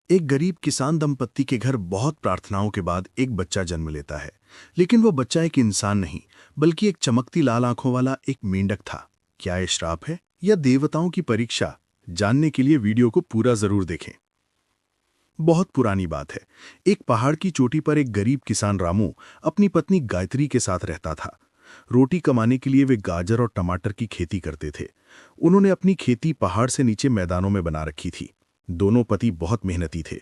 एक गरीब किसान दंपत्ति के घर बहुत प्रार्थनाओं के बाद एक बच्चा जन्म लेता है। लेकिन वो बच्चा एक इंसान नहीं, बल्कि एक चमकती लाल आंखों वाला एक मेंढक था। क्या ये श्राप है या देवताओं की परीक्षा? जानने के लिए वीडियो को पूरा जरूर देखें। बहुत पुरानी बात है। एक पहाड़ की चोटी पर एक गरीब किसान रामू अपनी पत्नी गायत्री के साथ रहता था। रोटी कमाने के लिए वे गाजर और टमाटर की खेती करते थे। उन्होंने अपनी खेती पहाड़ से नीचे मैदानों में बना रखी थी। दोनों पति बहुत मेहनती थे।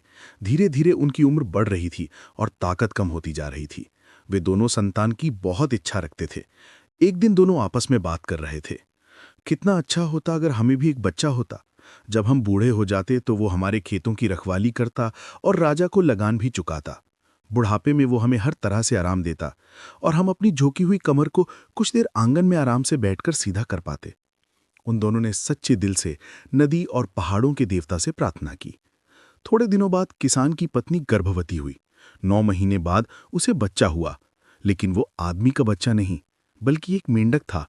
धीरे धीरे उनकी उम्र बढ़ रही थी और ताकत कम होती जा रही थी। वे दोनों संतान की बहुत इच्छा रखते थे। एक दिन दोनों आपस में बात कर रहे थे। कितना अच्छा होता अगर हमें भी एक बच्चा होता। जब हम बूढ़े हो जाते तो वो हमारे खेतों की रखवाली करता और राजा को लगान भी चुकाता। बुढ़ापे में वो हमें हर तरह से आराम देता और हम अपनी झुकी हुई कमर को कुछ देर आंगन में आराम से बैठकर सीधा कर पाते। उन दोनों ने सच्चे दिल से नदी और पहाड़ों के देवता से प्रार्थना की। थोड़े दिनों बाद किसान की पत्नी गर्भवती हुई। 9 महीने बाद उसे बच्चा हुआ। लेकिन वो आदमी का बच्चा नहीं, बल्कि एक मेंढक था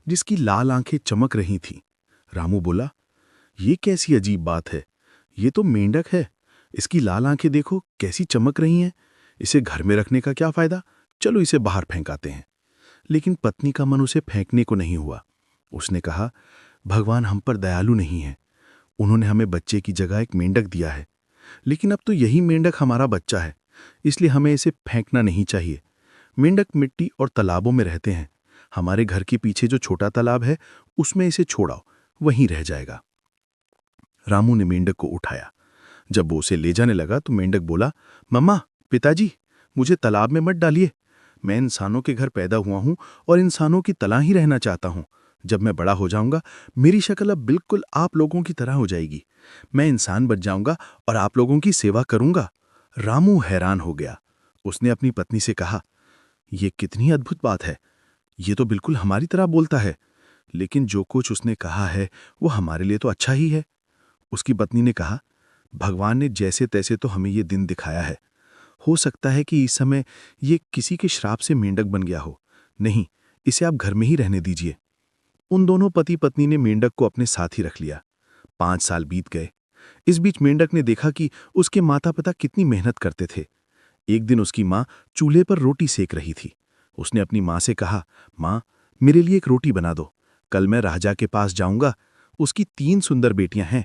जिसकी लाल आंखें चमक रही थीं। रामू बोला, ये कैसी अजीब बात है। ये तो मेंढक है। इसकी लाल आंखें देखो कैसी चमक रही हैं। इसे घर में रखने का क्या फायदा। चलो इसे बाहर फेंकाते हैं। लेकिन पत्नी का मन उसे फेंकने को नहीं हुआ। उसने कहा, भगवान हम पर दयालु नहीं है। उन्होंने हमें बच्चे की जगह एक मेंढक दिया है। लेकिन अब तो यही मेंढक हमारा बच्चा है, इसलिए हमें इसे फेंकना नहीं चाहिए। मेंढक मिट्टी और तालाबों में रहते हैं। हमारे घर के पीछे जो छोटा तालाब है, उसमें इसे छोड़ाओ, वहीं रह जाएगा। रामू ने मेंढक को उठाया। जब वो उसे ले जाने लगा तो मेंढक बोला, मम्मा, पिताजी, मुझे तालाब में मत डालिए। मैं इंसानों के घर पैदा हुआ हूं और इंसानों की तरह ही रहना चाहता हूं। जब मैं बड़ा हो जाऊंगा, मेरी शक्ल अब बिल्कुल आप लोगों की तरह हो जाएगी। मैं इंसान बन जाऊंगा और आप लोगों की सेवा करूंगा। रामू हैरान हो गया। उसने अपनी पत्नी से कहा, यह कितनी अद्भुत बात है। ये तो बिल्कुल हमारी तरह बोलता है। लेकिन जो कुछ उसने कहा है वो हमारे लिए तो अच्छा ही है। उसकी पत्नी ने कहा, भगवान ने जैसे तैसे तो हमें ये दिन दिखाया है। हो सकता है कि इस समय ये किसी के श्राप से मेंढक बन गया हो। नहीं, इसे आप घर में ही रहने दीजिए। उन दोनों पति पत्नी ने मेंढक को अपने साथ ही रख लिया। 5 साल बीत गए। इस बीच मेंढक ने देखा कि उसके माता पिता कितनी मेहनत करते थे। एक दिन उसकी माँ चूल्हे पर रोटी सेक रही थी। उसने अपनी माँ से कहा, माँ, मेरे लिए एक रोटी बना दो। कल मैं राजा के पास जाऊंगा। उसकी 3 सुंदर बेटियां हैं।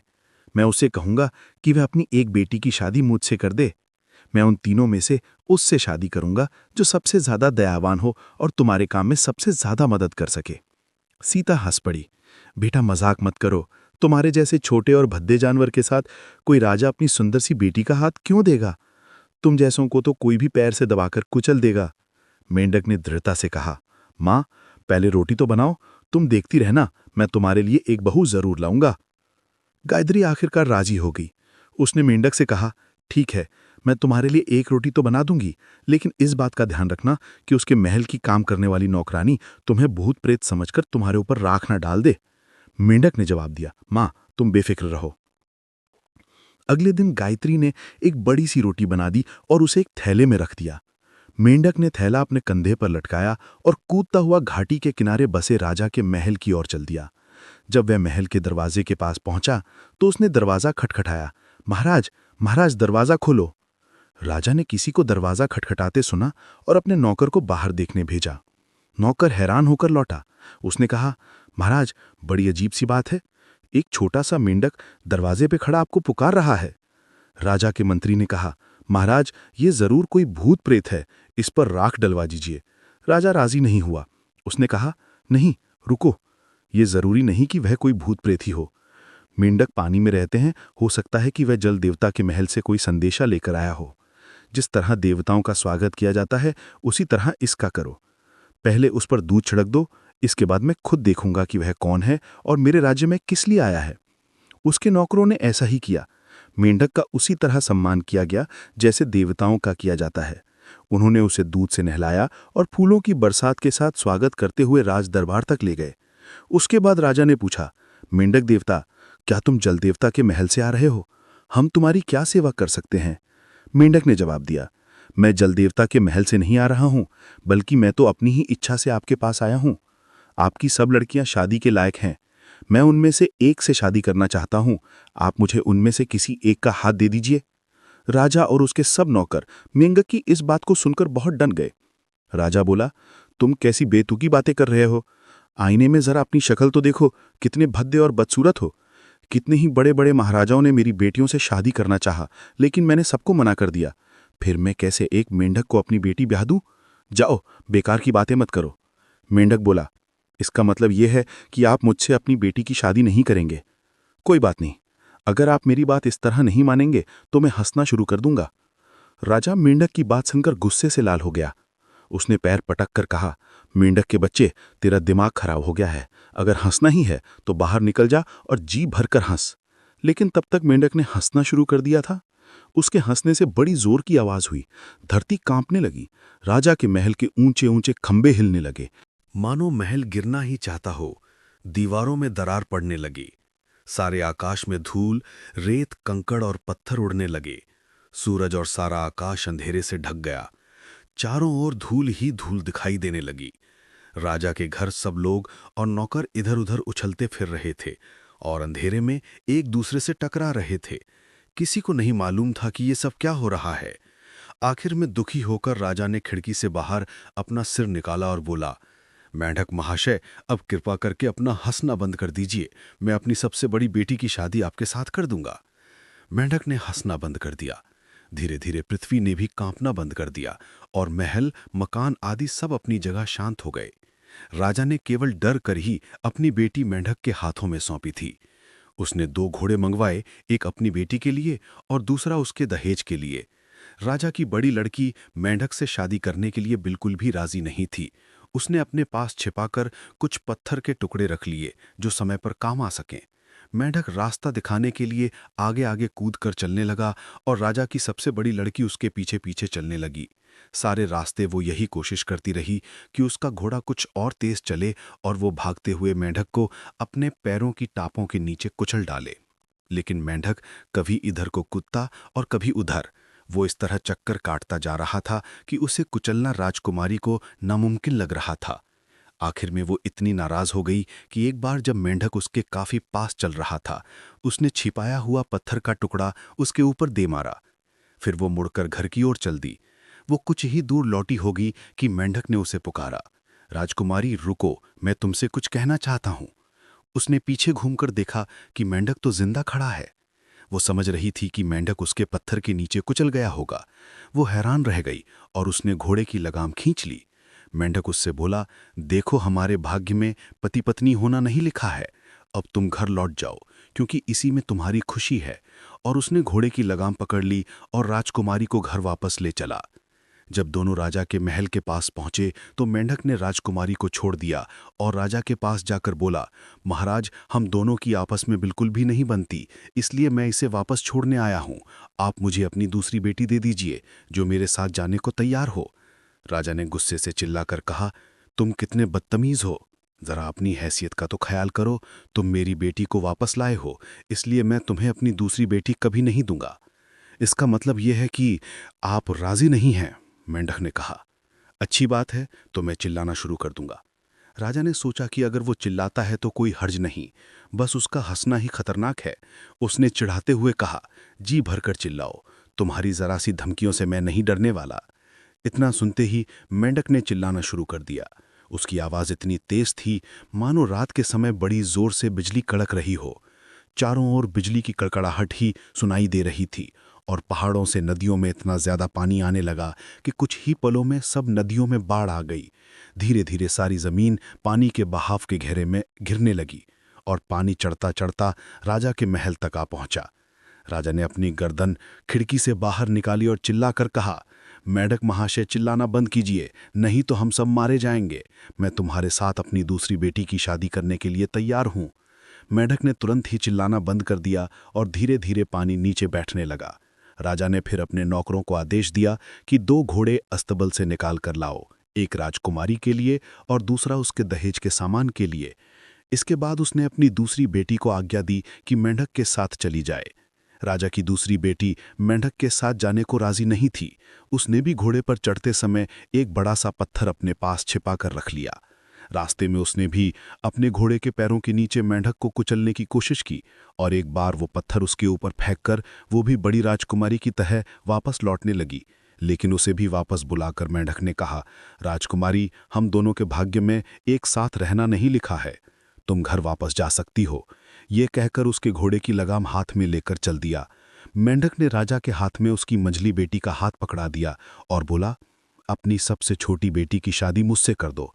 मैं उससे कहूंगा कि वह अपनी एक बेटी की शादी मुझसे कर दे। मैं उन तीनों में से उससे शादी करूंगा जो सबसे ज्यादा दयावान हो और तुम्हारे काम में सबसे ज्यादा मदद कर सके। सीता हंस पड़ी। बेटा, मजाक मत करो। तुम्हारे जैसे छोटे और भद्दे जानवर के साथ कोई राजा अपनी सुंदर सी बेटी का हाथ क्यों देगा। तुम जैसों को तो कोई भी पैर से दबाकर कुचल देगा। मेंढक ने दृढ़ता से कहा, मां, पहले रोटी तो बनाओ। तुम देखती रहना, मैं तुम्हारे लिए एक बहू जरूर लाऊंगा। गायत्री आखिरकार राजी हो गई। उसने मेंढक से कहा, ठीक है, मैं तुम्हारे लिए एक रोटी तो बना दूंगी, लेकिन इस बात का ध्यान रखना कि उसके महल की काम करने वाली नौकरानी तुम्हें भूत प्रेत समझकर तुम्हारे ऊपर राख न डाल दे। मेंढक ने जवाब दिया, मां, तुम बेफिक्र रहो। अगले दिन गायत्री ने एक बड़ी सी रोटी बना दी और उसे एक थैले में रख दिया। मेंढक ने थैला अपने कंधे पर लटकाया और कूदता हुआ घाटी के किनारे बसे राजा के महल की ओर चल दिया। जब वह महल के दरवाजे के पास पहुंचा तो उसने दरवाजा खटखटाया। महाराज, महाराज, दरवाजा खोलो। राजा ने किसी को दरवाजा खटखटाते सुना और अपने नौकर को बाहर देखने भेजा। नौकर हैरान होकर लौटा। उसने कहा, महाराज, बड़ी अजीब सी बात है। एक छोटा सा मेंढक दरवाजे पे खड़ा आपको पुकार रहा है। राजा के मंत्री ने कहा, महाराज, ये जरूर कोई भूत प्रेत है। इस पर राख डलवा दीजिए। राजा राजी नहीं हुआ। उसने कहा, नहीं, रुको। ये जरूरी नहीं कि वह कोई भूत प्रेत ही हो। मेंढक पानी में रहते हैं, हो सकता है कि वह जल देवता के महल से कोई संदेशा लेकर आया हो। जिस तरह देवताओं का स्वागत किया जाता है, उसी तरह इसका करो। पहले उस पर दूध छिड़क दो। इसके बाद मैं खुद देखूंगा कि वह कौन है और मेरे राज्य में किस लिए आया है। उसके नौकरों ने ऐसा ही किया। मेंढक का उसी तरह सम्मान किया गया जैसे देवताओं का किया जाता है। उन्होंने उसे दूध से नहलाया और फूलों की बरसात के साथ स्वागत करते हुए राज दरबार तक ले गए। उसके बाद राजा ने पूछा, मेंढक देवता, क्या तुम जल देवता के महल से आ रहे हो? हम तुम्हारी क्या सेवा कर सकते हैं? मेंढक ने जवाब दिया, मैं जल देवता के महल से नहीं आ रहा हूं, बल्कि मैं तो अपनी ही इच्छा से आपके पास आया हूं। आपकी सब लड़कियां शादी के लायक हैं। मैं उनमें से एक से शादी करना चाहता हूं। आप मुझे उनमें से किसी एक का हाथ दे दीजिए। राजा और उसके सब नौकर मेंढक की इस बात को सुनकर बहुत डर गए। राजा बोला, तुम कैसी बेतुकी बातें कर रहे हो? आईने में जरा अपनी शक्ल तो देखो, कितने भद्दे और बदसूरत हो। कितने ही बड़े बड़े महाराजाओं ने मेरी बेटियों से शादी करना चाहा, लेकिन मैंने सबको मना कर दिया। फिर मैं कैसे एक मेंढक को अपनी बेटी ब्याह दूं? जाओ, बेकार की बातें मत करो। मेंढक बोला, इसका मतलब यह है कि आप मुझसे अपनी बेटी की शादी नहीं करेंगे। कोई बात नहीं, अगर आप मेरी बात इस तरह नहीं मानेंगे तो मैं हंसना शुरू कर दूंगा। राजा मेंढक की बात सुनकर गुस्से से लाल हो गया। उसने पैर पटक कर कहा, मेंढक के बच्चे, तेरा दिमाग खराब हो गया है। अगर हंसना ही है तो बाहर निकल जा और जी भरकर हंस। लेकिन तब तक मेंढक ने हंसना शुरू कर दिया था। उसके हंसने से बड़ी जोर की आवाज हुई। धरती कांपने लगी। राजा के महल के ऊंचे ऊंचे खंबे हिलने लगे। मानो महल गिरना ही चाहता हो। दीवारों में दरार पड़ने लगी। सारे आकाश में धूल, रेत, कंकड़ और पत्थर उड़ने लगे। सूरज और सारा आकाश अंधेरे से ढक गया। चारों ओर धूल ही धूल दिखाई देने लगी। राजा के घर सब लोग और नौकर इधर उधर उछलते फिर रहे थे और अंधेरे में एक दूसरे से टकरा रहे थे। किसी को नहीं मालूम था कि ये सब क्या हो रहा है। आखिर में दुखी होकर राजा ने खिड़की से बाहर अपना सिर निकाला और बोला, मेंढक महाशय, अब कृपा करके अपना हंसना बंद कर दीजिए। मैं अपनी सबसे बड़ी बेटी की शादी आपके साथ कर दूंगा। मेंढक ने हंसना बंद कर दिया। धीरे धीरे पृथ्वी ने भी कांपना बंद कर दिया और महल, मकान आदि सब अपनी जगह शांत हो गए। राजा ने केवल डर कर ही अपनी बेटी मेंढक के हाथों में सौंपी थी। उसने 2 घोड़े मंगवाए, एक अपनी बेटी के लिए और दूसरा उसके दहेज के लिए। राजा की बड़ी लड़की मेंढक से शादी करने के लिए बिल्कुल भी राजी नहीं थी। उसने अपने पास छिपाकर कुछ पत्थर के टुकड़े रख लिए जो समय पर काम आ सकें। मेंढक रास्ता दिखाने के लिए आगे आगे कूद कर चलने लगा और राजा की सबसे बड़ी लड़की उसके पीछे पीछे चलने लगी। सारे रास्ते वो यही कोशिश करती रही कि उसका घोड़ा कुछ और तेज चले और वो भागते हुए मेंढक को अपने पैरों की टापों के नीचे कुचल डाले। लेकिन मेंढक कभी इधर को कूदता और कभी उधर। वो इस तरह चक्कर काटता जा रहा था कि उसे कुचलना राजकुमारी को नामुमकिन लग रहा था। आखिर में वो इतनी नाराज हो गई कि एक बार जब मेंढक उसके काफी पास चल रहा था, उसने छिपाया हुआ पत्थर का टुकड़ा उसके ऊपर दे मारा। फिर वो मुड़कर घर की ओर चल दी। वो कुछ ही दूर लौटी होगी कि मेंढक ने उसे पुकारा, राजकुमारी रुको, मैं तुमसे कुछ कहना चाहता हूं। उसने पीछे घूमकर देखा कि मेंढक तो जिंदा खड़ा है। वो समझ रही थी कि मेंढक उसके पत्थर के नीचे कुचल गया होगा। वो हैरान रह गई और उसने घोड़े की लगाम खींच ली। मेंढक उससे बोला, देखो, हमारे भाग्य में पति पत्नी होना नहीं लिखा है। अब तुम घर लौट जाओ, क्योंकि इसी में तुम्हारी खुशी है। और उसने घोड़े की लगाम पकड़ ली और राजकुमारी को घर वापस ले चला। जब दोनों राजा के महल के पास पहुंचे तो मेंढक ने राजकुमारी को छोड़ दिया और राजा के पास जाकर बोला, महाराज, हम दोनों की आपस में बिल्कुल भी नहीं बनती, इसलिए मैं इसे वापस छोड़ने आया हूं। आप मुझे अपनी दूसरी बेटी दे दीजिए जो मेरे साथ जाने को तैयार हो। राजा ने गुस्से से चिल्लाकर कहा, तुम कितने बदतमीज हो। जरा अपनी हैसियत का तो ख्याल करो। तुम मेरी बेटी को वापस लाए हो, इसलिए मैं तुम्हें अपनी दूसरी बेटी कभी नहीं दूंगा। इसका मतलब यह है कि आप राजी नहीं हैं। मेंढक ने कहा, अच्छी बात है, तो मैं चिल्लाना शुरू कर दूंगा। राजा ने सोचा कि अगर वो चिल्लाता है तो कोई हर्ज नहीं, बस उसका हंसना ही खतरनाक है। उसने चिढ़ाते हुए कहा, जी भरकर चिल्लाओ, तुम्हारी जरा सी धमकियों से मैं नहीं डरने वाला। इतना सुनते ही मेंढक ने चिल्लाना शुरू कर दिया। उसकी आवाज इतनी तेज थी मानो रात के समय बड़ी जोर से बिजली कड़क रही हो। चारों ओर बिजली की कड़कड़ाहट ही सुनाई दे रही थी और पहाड़ों से नदियों में इतना ज्यादा पानी आने लगा कि कुछ ही पलों में सब नदियों में बाढ़ आ गई। धीरे धीरे सारी जमीन पानी के बहाव के घेरे में घिरने लगी और पानी चढ़ता चढ़ता राजा के महल तक आ पहुंचा। राजा ने अपनी गर्दन खिड़की से बाहर निकाली और चिल्लाकर कहा, मेंढक महाशय, चिल्लाना बंद कीजिए, नहीं तो हम सब मारे जाएंगे। मैं तुम्हारे साथ अपनी दूसरी बेटी की शादी करने के लिए तैयार हूं। मेंढक ने तुरंत ही चिल्लाना बंद कर दिया और धीरे धीरे पानी नीचे बैठने लगा। राजा ने फिर अपने नौकरों को आदेश दिया कि 2 घोड़े अस्तबल से निकाल कर लाओ, एक राजकुमारी के लिए और दूसरा उसके दहेज के सामान के लिए। इसके बाद उसने अपनी दूसरी बेटी को आज्ञा दी कि मेंढक के साथ चली जाए। राजा की दूसरी बेटी मेंढक के साथ जाने को राजी नहीं थी। उसने भी घोड़े पर चढ़ते समय एक बड़ा सा पत्थर अपने पास छिपा कर रख लिया। रास्ते में उसने भी अपने घोड़े के पैरों के नीचे मेंढक को कुचलने की कोशिश की और एक बार वो पत्थर उसके ऊपर फेंककर वो भी बड़ी राजकुमारी की तरह वापस लौटने लगी। लेकिन उसे भी वापस बुलाकर मेंढक ने कहा, राजकुमारी, हम दोनों के भाग्य में एक साथ रहना नहीं लिखा है, तुम घर वापस जा सकती हो। ये कहकर उसके घोड़े की लगाम हाथ में लेकर चल दिया। मेंढक ने राजा के हाथ में उसकी मंझली बेटी का हाथ पकड़ा दिया और बोला, अपनी सबसे छोटी बेटी की शादी मुझसे कर दो।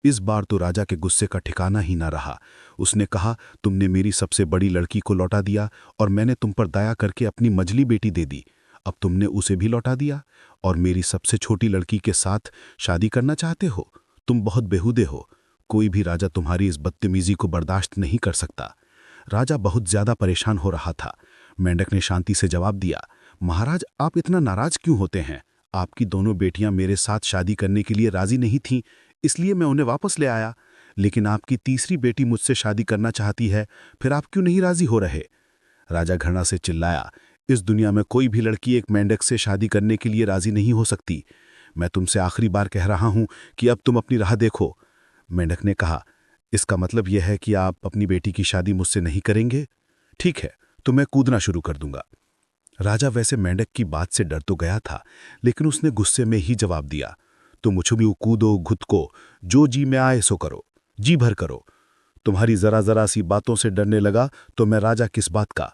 इस बार तो राजा के गुस्से का ठिकाना ही ना रहा। उसने कहा, तुमने मेरी सबसे बड़ी लड़की को लौटा दिया और मैंने तुम पर दया करके अपनी मंझली बेटी दे दी। अब तुमने उसे भी लौटा दिया और मेरी सबसे छोटी लड़की के साथ शादी करना चाहते हो। तुम बहुत बेहुदे हो। कोई भी राजा तुम्हारी इस बदतमीजी को बर्दाश्त नहीं कर सकता। राजा बहुत ज्यादा परेशान हो रहा था। मेंढक ने शांति से जवाब दिया, महाराज, आप इतना नाराज क्यों होते हैं? आपकी दोनों बेटियां मेरे साथ शादी करने के लिए राजी नहीं थीं, इसलिए मैं उन्हें वापस ले आया। लेकिन आपकी तीसरी बेटी मुझसे शादी करना चाहती है, फिर आप क्यों नहीं राजी हो रहे? राजा घृणा से चिल्लाया, इस दुनिया में कोई भी लड़की एक मेंढक से शादी करने के लिए राजी नहीं हो सकती। मैं तुमसे आखिरी बार कह रहा हूं कि अब तुम अपनी राह देखो। मेंढक ने कहा, इसका मतलब यह है कि आप अपनी बेटी की शादी मुझसे नहीं करेंगे? ठीक है, तो मैं कूदना शुरू कर दूंगा। राजा वैसे मेंढक की बात से डर तो गया था, लेकिन उसने गुस्से में ही जवाब दिया, तुम उछू कूदो, खुद को जो जी में आए सो करो, जी भर करो। तुम्हारी जरा जरा सी बातों से डरने लगा तो मैं राजा किस बात का?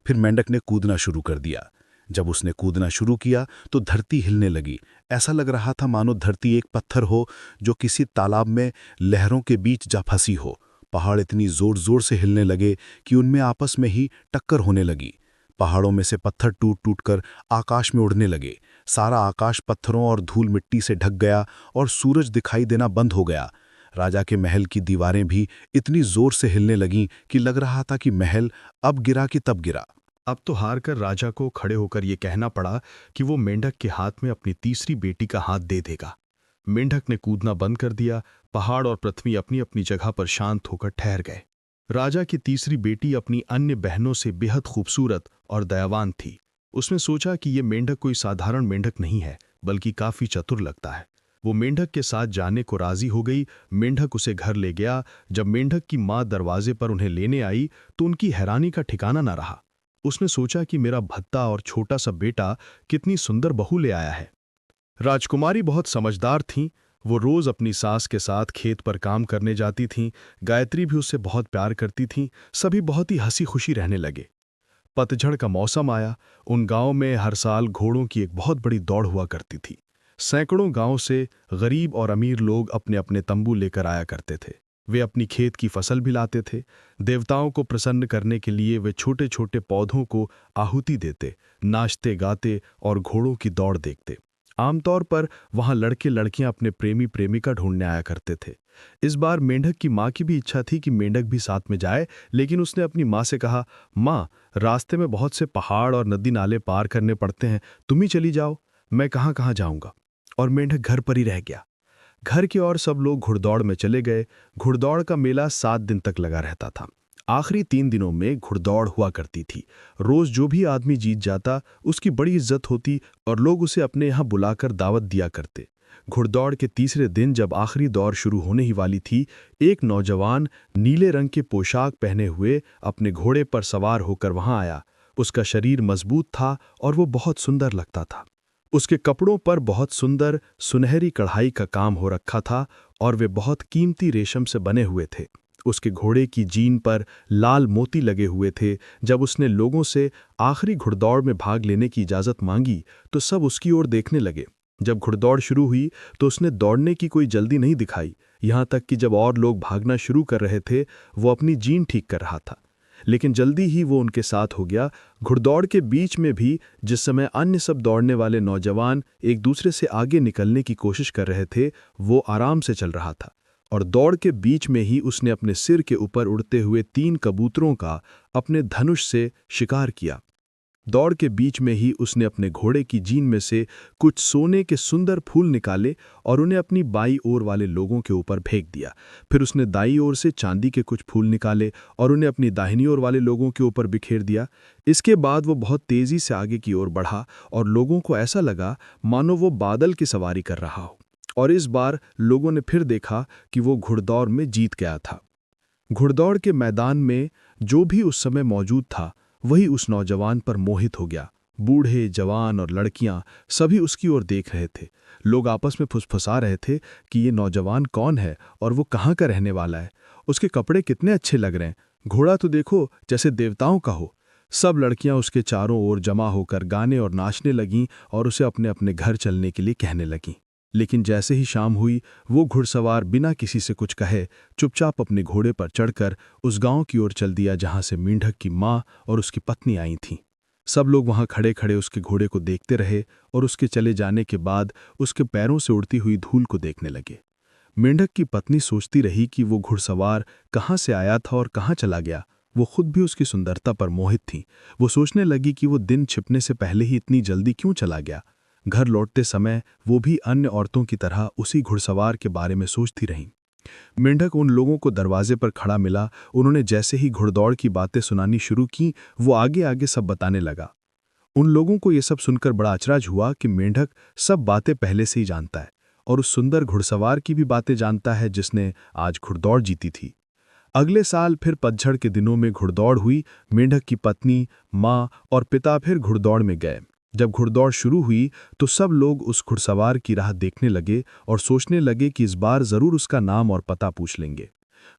फिर मेंढक ने कूदना शुरू कर दिया। जब उसने कूदना शुरू किया तो धरती हिलने लगी। ऐसा लग रहा था मानो धरती एक पत्थर हो जो किसी तालाब में लहरों के बीच जा फंसी हो। पहाड़ इतनी जोर जोर से हिलने लगे कि उनमें आपस में ही टक्कर होने लगी। पहाड़ों में से पत्थर टूट टूट कर आकाश में उड़ने लगे। सारा आकाश पत्थरों और धूल मिट्टी से ढक गया और सूरज दिखाई देना बंद हो गया। राजा के महल की दीवारें भी इतनी जोर से हिलने लगीं कि लग रहा था कि महल अब गिरा कि तब गिरा। अब तो हार कर राजा को खड़े होकर ये कहना पड़ा कि वो मेंढक के हाथ में अपनी तीसरी बेटी का हाथ दे देगा। मेंढक ने कूदना बंद कर दिया। पहाड़ और पृथ्वी अपनी अपनी जगह पर शांत होकर ठहर गए। राजा की तीसरी बेटी अपनी अन्य बहनों से बेहद खूबसूरत और दयावान थी। उसने सोचा कि ये मेंढक कोई साधारण मेंढक नहीं है, बल्कि काफी चतुर लगता है। वो मेंढक के साथ जाने को राजी हो गई। मेंढक उसे घर ले गया। जब मेंढक की माँ दरवाजे पर उन्हें लेने आई तो उनकी हैरानी का ठिकाना न रहा। उसने सोचा कि मेरा भद्दा और छोटा सा बेटा कितनी सुंदर बहू ले आया है। राजकुमारी बहुत समझदार थीं। वो रोज अपनी सास के साथ खेत पर काम करने जाती थीं। गायत्री भी उससे बहुत प्यार करती थीं। सभी बहुत ही हंसी खुशी रहने लगे। पतझड़ का मौसम आया। उन गांव में हर साल घोड़ों की एक बहुत बड़ी दौड़ हुआ करती थी। सैकड़ों गांव से गरीब और अमीर लोग अपने अपने तंबू लेकर आया करते थे। वे अपनी खेत की फसल भी लाते थे। देवताओं को प्रसन्न करने के लिए वे छोटे छोटे पौधों को आहुति देते, नाचते गाते और घोड़ों की दौड़ देखते। आमतौर पर वहां लड़के लड़कियां अपने प्रेमी प्रेमिका ढूंढने आया करते थे। इस बार मेंढक की माँ की भी इच्छा थी कि मेंढक भी साथ में जाए, लेकिन उसने अपनी माँ से कहा, माँ, रास्ते में बहुत से पहाड़ और नदी नाले पार करने पड़ते हैं, तुम ही चली जाओ, मैं कहाँ कहाँ जाऊंगा। और मेंढक घर पर ही रह गया। घर की ओर सब लोग घुड़दौड़ में चले गए। घुड़दौड़ का मेला 7 दिन तक लगा रहता था। आखिरी 3 दिनों में घुड़दौड़ हुआ करती थी। रोज जो भी आदमी जीत जाता उसकी बड़ी इज्जत होती और लोग उसे अपने यहाँ बुलाकर दावत दिया करते। घुड़दौड़ के तीसरे दिन जब आखिरी दौड़ शुरू होने ही वाली थी, एक नौजवान नीले रंग के पोशाक पहने हुए अपने घोड़े पर सवार होकर वहां आया। उसका शरीर मजबूत था और वो बहुत सुंदर लगता था। उसके कपड़ों पर बहुत सुंदर सुनहरी कढ़ाई का काम हो रखा था और वे बहुत कीमती रेशम से बने हुए थे। उसके घोड़े की जीन पर लाल मोती लगे हुए थे। जब उसने लोगों से आखिरी घुड़दौड़ में भाग लेने की इजाज़त मांगी तो सब उसकी ओर देखने लगे। जब घुड़दौड़ शुरू हुई तो उसने दौड़ने की कोई जल्दी नहीं दिखाई। यहाँ तक कि जब और लोग भागना शुरू कर रहे थे वो अपनी जीन ठीक कर रहा था, लेकिन जल्दी ही वो उनके साथ हो गया। घुड़दौड़ के बीच में भी जिस समय अन्य सब दौड़ने वाले नौजवान एक दूसरे से आगे निकलने की कोशिश कर रहे थे, वो आराम से चल रहा था। और दौड़ के बीच में ही उसने अपने सिर के ऊपर उड़ते हुए 3 कबूतरों का अपने धनुष से शिकार किया। दौड़ के बीच में ही उसने अपने घोड़े की जीन में से कुछ सोने के सुंदर फूल निकाले और उन्हें अपनी बाईं ओर वाले लोगों के ऊपर फेंक दिया। फिर उसने दाईं ओर से चांदी के कुछ फूल निकाले और उन्हें अपनी दाहिनी ओर वाले लोगों के ऊपर बिखेर दिया। इसके बाद वो बहुत तेजी से आगे की ओर बढ़ा और लोगों को ऐसा लगा मानो वो बादल की सवारी कर रहा हो। और इस बार लोगों ने फिर देखा कि वो घुड़दौड़ में जीत गया था। घुड़दौड़ के मैदान में जो भी उस समय मौजूद था वही उस नौजवान पर मोहित हो गया। बूढ़े, जवान और लड़कियां सभी उसकी ओर देख रहे थे। लोग आपस में फुसफुसा रहे थे कि ये नौजवान कौन है और वो कहाँ का रहने वाला है। उसके कपड़े कितने अच्छे लग रहे हैं, घोड़ा तो देखो जैसे देवताओं का हो। सब लड़कियां उसके चारों ओर जमा होकर गाने और नाचने लगीं और उसे अपने अपने घर चलने के लिए कहने लगीं। लेकिन जैसे ही शाम हुई, वो घुड़सवार बिना किसी से कुछ कहे चुपचाप अपने घोड़े पर चढ़कर उस गांव की ओर चल दिया जहां से मेंढक की माँ और उसकी पत्नी आई थीं। सब लोग वहां खड़े खड़े उसके घोड़े को देखते रहे और उसके चले जाने के बाद उसके पैरों से उड़ती हुई धूल को देखने लगे। मेंढक की पत्नी सोचती रही कि वो घुड़सवार कहाँ से आया था और कहाँ चला गया। वो खुद भी उसकी सुंदरता पर मोहित थी। वो सोचने लगी कि वो दिन छिपने से पहले ही इतनी जल्दी क्यों चला गया। घर लौटते समय वो भी अन्य औरतों की तरह उसी घुड़सवार के बारे में सोचती रहीं। मेंढक उन लोगों को दरवाजे पर खड़ा मिला। उन्होंने जैसे ही घुड़दौड़ की बातें सुनानी शुरू की, वो आगे आगे सब बताने लगा। उन लोगों को ये सब सुनकर बड़ा अचरज हुआ कि मेंढक सब बातें पहले से ही जानता है और उस सुंदर घुड़सवार की भी बातें जानता है जिसने आज घुड़दौड़ जीती थी। अगले साल फिर पतझड़ के दिनों में घुड़दौड़ हुई। मेंढक की पत्नी, माँ और पिता फिर घुड़दौड़ में गए। जब घुड़दौड़ शुरू हुई तो सब लोग उस घुड़सवार की राह देखने लगे और सोचने लगे कि इस बार जरूर उसका नाम और पता पूछ लेंगे।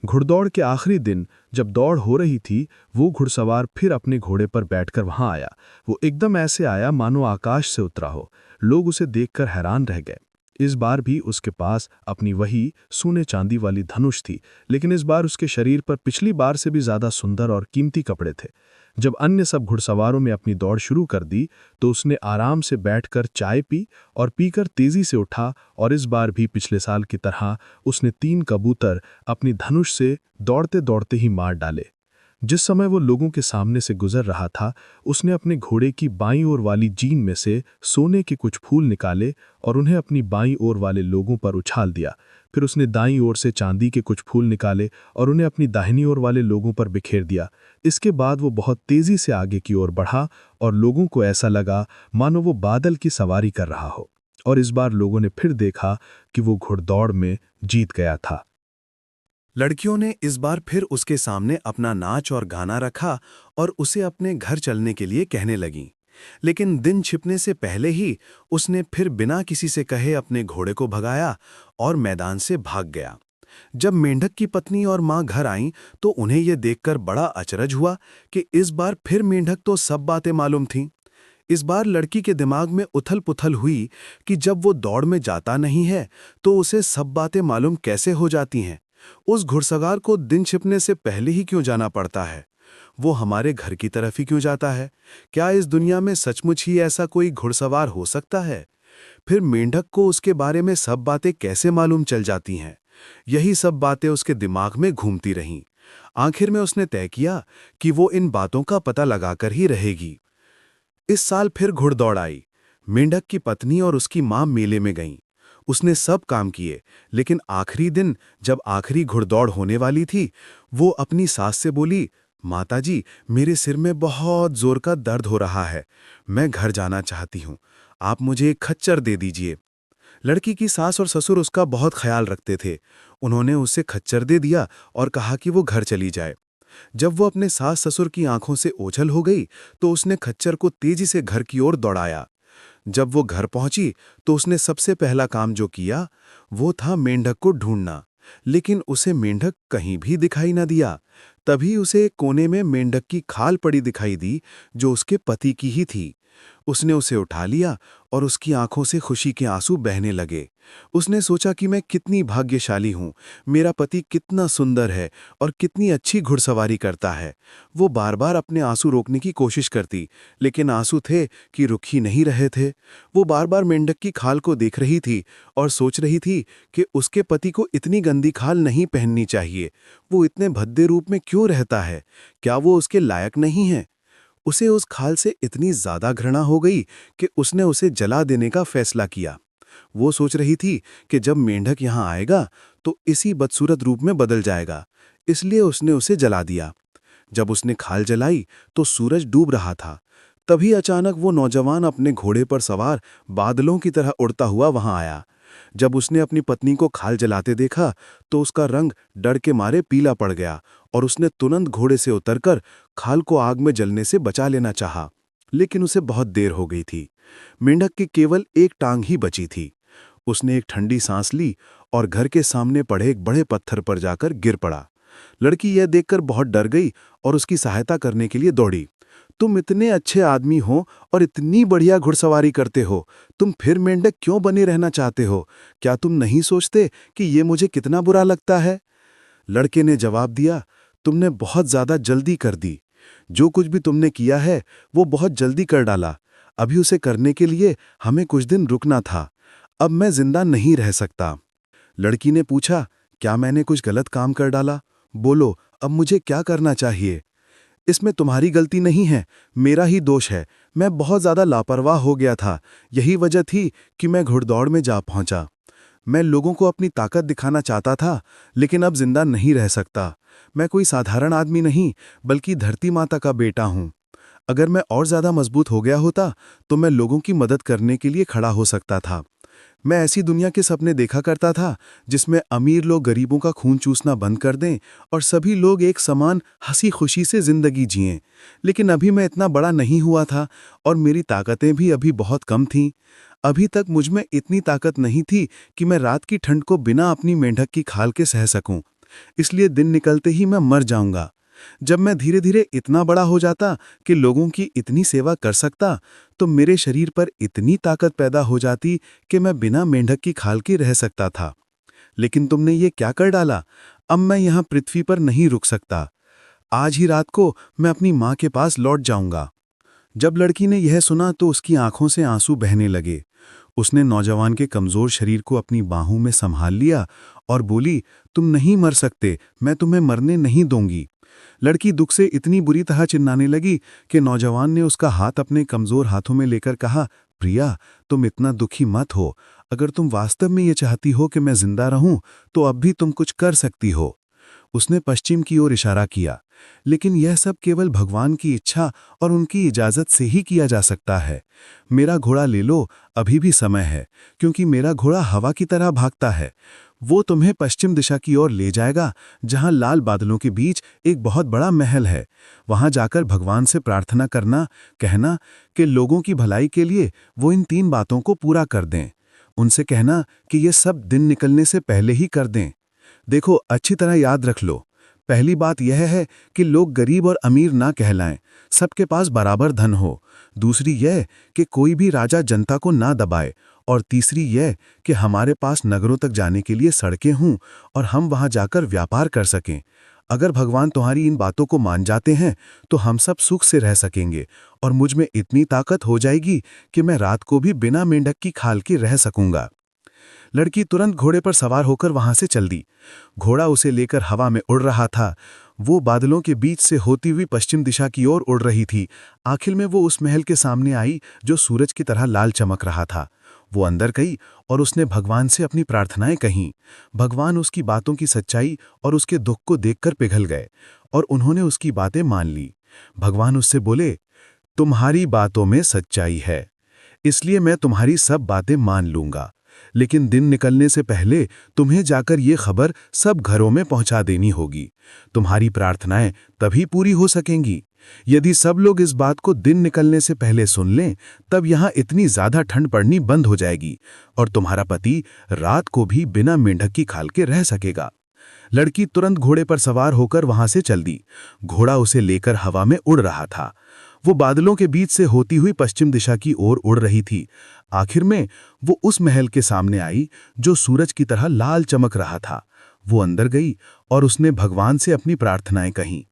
घुड़दौड़ के आखिरी दिन जब दौड़ हो रही थी, वो घुड़सवार फिर अपने घोड़े पर बैठकर वहां आया। वो एकदम ऐसे आया मानो आकाश से उतरा हो। लोग उसे देखकर हैरान रह गए। इस बार भी उसके पास अपनी वही सोने चांदी वाली धनुष थी, लेकिन इस बार उसके शरीर पर पिछली बार से भी ज्यादा सुंदर और कीमती कपड़े थे। जब अन्य सब घुड़सवारों ने अपनी दौड़ शुरू कर दी तो उसने आराम से बैठकर चाय पी और पीकर तेजी से उठा और इस बार भी पिछले साल की तरह उसने 3 कबूतर अपनी धनुष से दौड़ते दौड़ते ही मार डाले। जिस समय वो लोगों के सामने से गुजर रहा था, उसने अपने घोड़े की बाईं ओर वाली जीन में से सोने के कुछ फूल निकाले और उन्हें अपनी बाईं ओर वाले लोगों पर उछाल दिया। फिर उसने दाईं ओर से चांदी के कुछ फूल निकाले और उन्हें अपनी दाहिनी ओर वाले लोगों पर बिखेर दिया। इसके बाद वो बहुत तेजी से आगे की ओर बढ़ा और लोगों को ऐसा लगा मानो वो बादल की सवारी कर रहा हो। और इस बार लोगों ने फिर देखा कि वो घुड़दौड़ में जीत गया था। लड़कियों ने इस बार फिर उसके सामने अपना नाच और गाना रखा और उसे अपने घर चलने के लिए कहने लगीं। लेकिन दिन छिपने से पहले ही उसने फिर बिना किसी से कहे अपने घोड़े को भगाया और मैदान से भाग गया। जब मेंढक की पत्नी और माँ घर आईं तो उन्हें यह देखकर बड़ा अचरज हुआ कि इस बार फिर मेंढक तो सब बातें मालूम थीं। इस बार लड़की के दिमाग में उथल पुथल हुई कि जब वो दौड़ में जाता नहीं है तो उसे सब बातें मालूम कैसे हो जाती हैं। उस घुड़सवार को दिन छिपने से पहले ही क्यों जाना पड़ता है? वो हमारे घर की तरफ ही क्यों जाता है? क्या इस दुनिया में सचमुच ही ऐसा कोई घुड़सवार हो सकता है? फिर मेंढक को उसके बारे में सब बातें कैसे मालूम चल जाती हैं? यही सब बातें उसके दिमाग में घूमती रहीं। आखिर में उसने तय किया कि वो इन बातों का पता लगाकर ही रहेगी। इस साल फिर घुड़दौड़ आई। मेंढक की पत्नी और उसकी मां मेले में गईं। उसने सब काम किए, लेकिन आखिरी दिन जब आखिरी घुड़दौड़ होने वाली थी, वो अपनी सास से बोली, माताजी, मेरे सिर में बहुत जोर का दर्द हो रहा है। मैं घर जाना चाहती हूँ। आप मुझे एक खच्चर दे दीजिए। लड़की की सास और ससुर उसका बहुत ख्याल रखते थे। उन्होंने उसे खच्चर दे दिया और कहा कि वो घर चली जाए। जब वो अपने सास ससुर की आंखों से ओझल हो गई तो उसने खच्चर को तेजी से घर की ओर दौड़ाया। जब वो घर पहुंची तो उसने सबसे पहला काम जो किया वो था मेंढक को ढूंढना, लेकिन उसे मेंढक कहीं भी दिखाई न दिया। तभी उसे एक कोने में मेंढक की खाल पड़ी दिखाई दी जो उसके पति की ही थी। उसने उसे उठा लिया और उसकी आंखों से खुशी के आंसू बहने लगे। उसने सोचा कि मैं कितनी भाग्यशाली हूँ, मेरा पति कितना सुंदर है और कितनी अच्छी घुड़सवारी करता है। वो बार बार अपने आंसू रोकने की कोशिश करती, लेकिन आंसू थे कि रुक ही नहीं रहे थे। वो बार बार मेंढक की खाल को देख रही थी और सोच रही थी कि उसके पति को इतनी गंदी खाल नहीं पहननी चाहिए। वो इतने भद्दे रूप में क्यों रहता है? क्या वो उसके लायक नहीं है? उसे उस खाल से इतनी ज्यादा घृणा हो गई कि उसने उसे जला देने का फैसला किया। वो सोच रही थी कि जब मेंढक यहाँ आएगा तो इसी बदसूरत रूप में बदल जाएगा, इसलिए उसने उसे जला दिया। जब उसने खाल जलाई तो सूरज डूब रहा था। तभी अचानक वो नौजवान अपने घोड़े पर सवार बादलों की तरह उड़ता हुआ वहां आया। जब उसने अपनी पत्नी को खाल जलाते देखा तो उसका रंग डर के मारे पीला पड़ गया और उसने तुरंत घोड़े से उतरकर खाल को आग में जलने से बचा लेना चाहा, लेकिन उसे बहुत देर हो गई थी। मेंढक की केवल एक टांग ही बची थी। उसने एक ठंडी सांस ली और घर के सामने पड़े एक बड़े पत्थर पर जाकर गिर पड़ा। लड़की यह देखकर बहुत डर गई और उसकी सहायता करने के लिए दौड़ी। तुम इतने अच्छे आदमी हो और इतनी बढ़िया घुड़सवारी करते हो, तुम फिर मेंढक क्यों बने रहना चाहते हो? क्या तुम नहीं सोचते कि ये मुझे कितना बुरा लगता है? लड़के ने जवाब दिया, तुमने बहुत ज्यादा जल्दी कर दी। जो कुछ भी तुमने किया है वो बहुत जल्दी कर डाला। अभी उसे करने के लिए हमें कुछ दिन रुकना था। अब मैं जिंदा नहीं रह सकता। लड़की ने पूछा, क्या मैंने कुछ गलत काम कर डाला? बोलो, अब मुझे क्या करना चाहिए? इसमें तुम्हारी गलती नहीं है, मेरा ही दोष है। मैं बहुत ज्यादा लापरवाह हो गया था। यही वजह थी कि मैं घुड़दौड़ में जा पहुंचा। मैं लोगों को अपनी ताकत दिखाना चाहता था, लेकिन अब जिंदा नहीं रह सकता। मैं कोई साधारण आदमी नहीं, बल्कि धरती माता का बेटा हूं। अगर मैं और ज्यादा मजबूत हो गया होता तो मैं लोगों की मदद करने के लिए खड़ा हो सकता था। मैं ऐसी दुनिया के सपने देखा करता था जिसमें अमीर लोग गरीबों का खून चूसना बंद कर दें और सभी लोग एक समान हंसी खुशी से जिंदगी जिएं। लेकिन अभी मैं इतना बड़ा नहीं हुआ था और मेरी ताकतें भी अभी बहुत कम थीं। अभी तक मुझ में इतनी ताकत नहीं थी कि मैं रात की ठंड को बिना अपनी मेंढक की खाल के सह सकूं। इसलिए दिन निकलते ही मैं मर जाऊंगा। जब मैं धीरे धीरे इतना बड़ा हो जाता कि लोगों की इतनी सेवा कर सकता, तो मेरे शरीर पर इतनी ताकत पैदा हो जाती कि मैं बिना मेंढक की खाल के रह सकता था। लेकिन तुमने ये क्या कर डाला? अब मैं यहाँ पृथ्वी पर नहीं रुक सकता। आज ही रात को मैं अपनी माँ के पास लौट जाऊंगा। जब लड़की ने यह सुना तो उसकी आंखों से आंसू बहने लगे। उसने नौजवान के कमजोर शरीर को अपनी बाहों में संभाल लिया और बोली, तुम नहीं मर सकते, मैं तुम्हें मरने नहीं दूंगी। लड़की दुख से इतनी बुरी तरह चिल्लाने लगी कि नौजवान ने उसका हाथ अपने कमजोर हाथों में लेकर कहा, प्रिया, तुम इतना दुखी मत हो। अगर तुम वास्तव में ये चाहती हो कि मैं जिंदा रहूं, तो अब भी तुम कुछ कर सकती हो। उसने पश्चिम की ओर इशारा किया, लेकिन यह सब केवल भगवान की इच्छा और उनकी इजाजत से ही किया जा सकता है। मेरा घोड़ा ले लो, अभी भी समय है, क्योंकि मेरा घोड़ा हवा की तरह भागता है। वो तुम्हें पश्चिम दिशा की ओर ले जाएगा, जहां लाल बादलों के बीच एक बहुत बड़ा महल है। वहां जाकर भगवान से प्रार्थना करना, कहना कि लोगों की भलाई के लिए वो इन 3 बातों को पूरा कर दें। उनसे कहना कि ये सब दिन निकलने से पहले ही कर दें। देखो, अच्छी तरह याद रख लो। पहली बात यह है कि लोग गरीब और अमीर ना कहलाएं, सबके पास बराबर धन हो। दूसरी यह कि कोई भी राजा जनता को ना दबाए। और तीसरी यह कि हमारे पास नगरों तक जाने के लिए सड़कें हों और हम वहां जाकर व्यापार कर सकें। अगर भगवान तुम्हारी इन बातों को मान जाते हैं तो हम सब सुख से रह सकेंगे और मुझ में इतनी ताकत हो जाएगी कि मैं रात को भी बिना मेंढक की खाल के रह सकूंगा। लड़की तुरंत घोड़े पर सवार होकर वहां से चल दी। घोड़ा उसे लेकर हवा में उड़ रहा था। वो बादलों के बीच से होती हुई पश्चिम दिशा की ओर उड़ रही थी। आखिर में वो उस महल के सामने आई जो सूरज की तरह लाल चमक रहा था। वो अंदर गई और उसने भगवान से अपनी प्रार्थनाएं कहीं। भगवान उसकी बातों की सच्चाई और उसके दुख को देखकर पिघल गए और उन्होंने उसकी बातें मान ली। भगवान उससे बोले, तुम्हारी बातों में सच्चाई है, इसलिए मैं तुम्हारी सब बातें मान लूंगा। लेकिन दिन निकलने से पहले तुम्हें जाकर ये खबर सब घरों में पहुंचा देनी होगी। तुम्हारी प्रार्थनाएं तभी पूरी हो सकेंगी। यदि सब लोग इस बात को दिन निकलने से पहले सुन लें, तब यहाँ इतनी ज्यादा ठंड पड़नी बंद हो जाएगी और तुम्हारा पति रात को भी बिना मेंढक की खाल के रह सकेगा। लड़की तुरंत घोड़े पर सवार होकर वहां से चल दी। घोड़ा उसे लेकर हवा में उड़ रहा था। वो बादलों के बीच से होती हुई पश्चिम दिशा की ओर उड़ रही थी। आखिर में वो उस महल के सामने आई जो सूरज की तरह लाल चमक रहा था। वो अंदर गई और उसने भगवान से अपनी प्रार्थनाएं कहीं।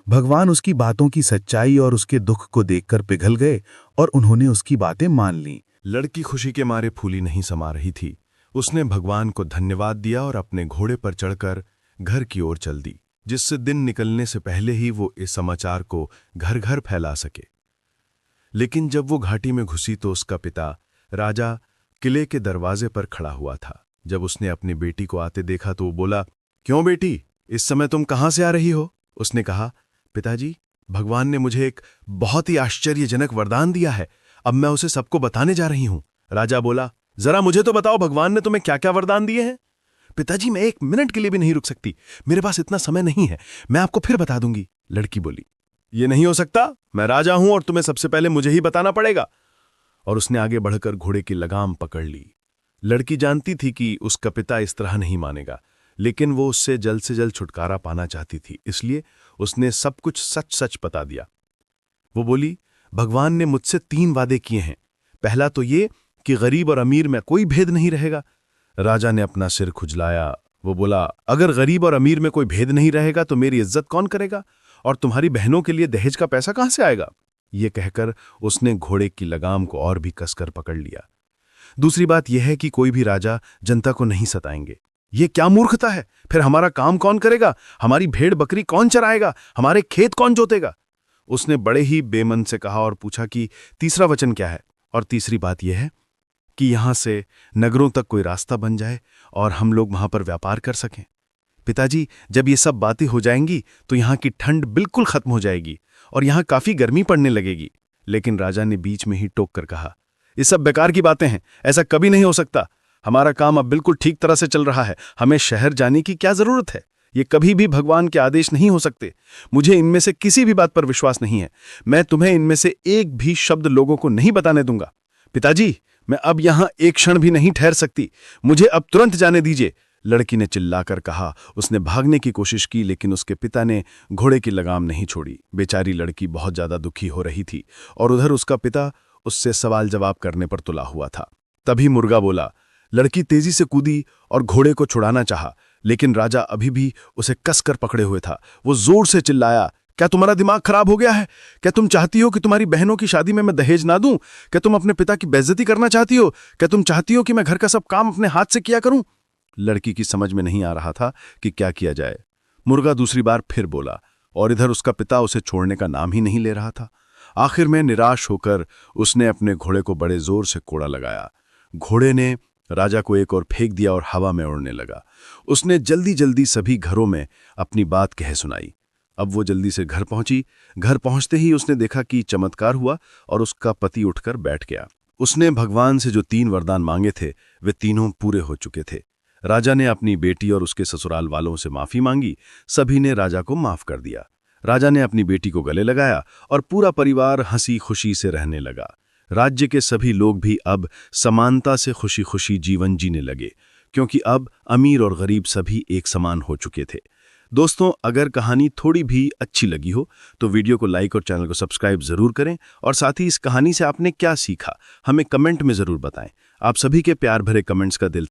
भगवान उसकी बातों की सच्चाई और उसके दुख को देखकर पिघल गए और उन्होंने उसकी बातें मान लीं। लड़की खुशी के मारे फूली नहीं समा रही थी। उसने भगवान को धन्यवाद दिया और अपने घोड़े पर चढ़कर घर की ओर चल दी, जिससे दिन निकलने से पहले ही वो इस समाचार को घर घर फैला सके। लेकिन जब वो घाटी में घुसी तो उसका पिता राजा किले के दरवाजे पर खड़ा हुआ था। जब उसने अपनी बेटी को आते देखा तो वो बोला, क्यों बेटी, इस समय तुम कहाँ से आ रही हो? उसने कहा, पिताजी, भगवान ने मुझे एक बहुत ही आश्चर्यजनक वरदान दिया है। अब मैं उसे सबको बताने जा रही हूं। राजा बोला, जरा मुझे तो बताओ, भगवान ने तुम्हें क्या क्या वरदान दिए हैं? पिताजी, मैं 1 मिनट के लिए भी नहीं रुक सकती, मेरे पास इतना समय नहीं है, मैं आपको फिर बता दूंगी, लड़की बोली। ये नहीं हो सकता, मैं राजा हूं और तुम्हें सबसे पहले मुझे ही बताना पड़ेगा। और उसने आगे बढ़कर घोड़े की लगाम पकड़ ली। लड़की जानती थी कि उसका पिता इस तरह नहीं मानेगा, लेकिन वो उससे जल्द से जल्द छुटकारा पाना चाहती थी, इसलिए उसने सब कुछ सच सच बता दिया। वो बोली, भगवान ने मुझसे 3 वादे किए हैं। पहला तो ये कि गरीब और अमीर में कोई भेद नहीं रहेगा। राजा ने अपना सिर खुजलाया। वो बोला, अगर गरीब और अमीर में कोई भेद नहीं रहेगा तो मेरी इज्जत कौन करेगा, और तुम्हारी बहनों के लिए दहेज का पैसा कहां से आएगा? ये कहकर उसने घोड़े की लगाम को और भी कसकर पकड़ लिया। दूसरी बात यह है कि कोई भी राजा जनता को नहीं सताएंगे। ये क्या मूर्खता है? फिर हमारा काम कौन करेगा? हमारी भेड़ बकरी कौन चराएगा? हमारे खेत कौन जोतेगा? उसने बड़े ही बेमन से कहा और पूछा कि तीसरा वचन क्या है? और तीसरी बात यह है कि यहां से नगरों तक कोई रास्ता बन जाए और हम लोग वहां पर व्यापार कर सकें। पिताजी, जब ये सब बातें हो जाएंगी तो यहाँ की ठंड बिल्कुल खत्म हो जाएगी और यहाँ काफी गर्मी पड़ने लगेगी। लेकिन राजा ने बीच में ही टोक कर कहा, ये सब बेकार की बातें हैं, ऐसा कभी नहीं हो सकता। हमारा काम अब बिल्कुल ठीक तरह से चल रहा है, हमें शहर जाने की क्या जरूरत है? ये कभी भी भगवान के आदेश नहीं हो सकते। मुझे इनमें से किसी भी बात पर विश्वास नहीं है। मैं तुम्हें इनमें से एक भी शब्द लोगों को नहीं बताने दूंगा। पिताजी, मैं अब यहां एक क्षण भी नहीं ठहर सकती, मुझे अब तुरंत जाने दीजिए, लड़की ने चिल्लाकर कहा। उसने भागने की कोशिश की, लेकिन उसके पिता ने घोड़े की लगाम नहीं छोड़ी। बेचारी लड़की बहुत ज्यादा दुखी हो रही थी और उधर उसका पिता उससे सवाल जवाब करने पर तुला हुआ था। तभी मुर्गा बोला। लड़की तेजी से कूदी और घोड़े को छुड़ाना चाहा, लेकिन राजा अभी भी उसे कसकर पकड़े हुए था। वो जोर से चिल्लाया, क्या तुम्हारा दिमाग खराब हो गया है? क्या तुम चाहती हो कि तुम्हारी बहनों की शादी में मैं दहेज ना दूं? क्या तुम अपने पिता की बेइज्जती करना चाहती हो? क्या तुम चाहती हो कि मैं घर का सब काम अपने हाथ से किया करूं? लड़की की समझ में नहीं आ रहा था कि क्या किया जाए। मुर्गा दूसरी बार फिर बोला और इधर उसका पिता उसे छोड़ने का नाम ही नहीं ले रहा था। आखिर में निराश होकर उसने अपने घोड़े को बड़े जोर से कोड़ा लगाया। घोड़े ने राजा को एक और फेंक दिया और हवा में उड़ने लगा। उसने जल्दी जल्दी सभी घरों में अपनी बात कह सुनाई। अब वो जल्दी से घर पहुंची। घर पहुंचते ही उसने देखा कि चमत्कार हुआ और उसका पति उठकर बैठ गया। उसने भगवान से जो 3 वरदान मांगे थे वे तीनों पूरे हो चुके थे। राजा ने अपनी बेटी और उसके ससुराल वालों से माफी मांगी। सभी ने राजा को माफ कर दिया। राजा ने अपनी बेटी को गले लगाया और पूरा परिवार हंसी खुशी से रहने लगा। राज्य के सभी लोग भी अब समानता से खुशी खुशी जीवन जीने लगे, क्योंकि अब अमीर और गरीब सभी एक समान हो चुके थे। दोस्तों, अगर कहानी थोड़ी भी अच्छी लगी हो तो वीडियो को लाइक और चैनल को सब्सक्राइब जरूर करें, और साथ ही इस कहानी से आपने क्या सीखा हमें कमेंट में जरूर बताएं। आप सभी के प्यार भरे कमेंट्स का दिल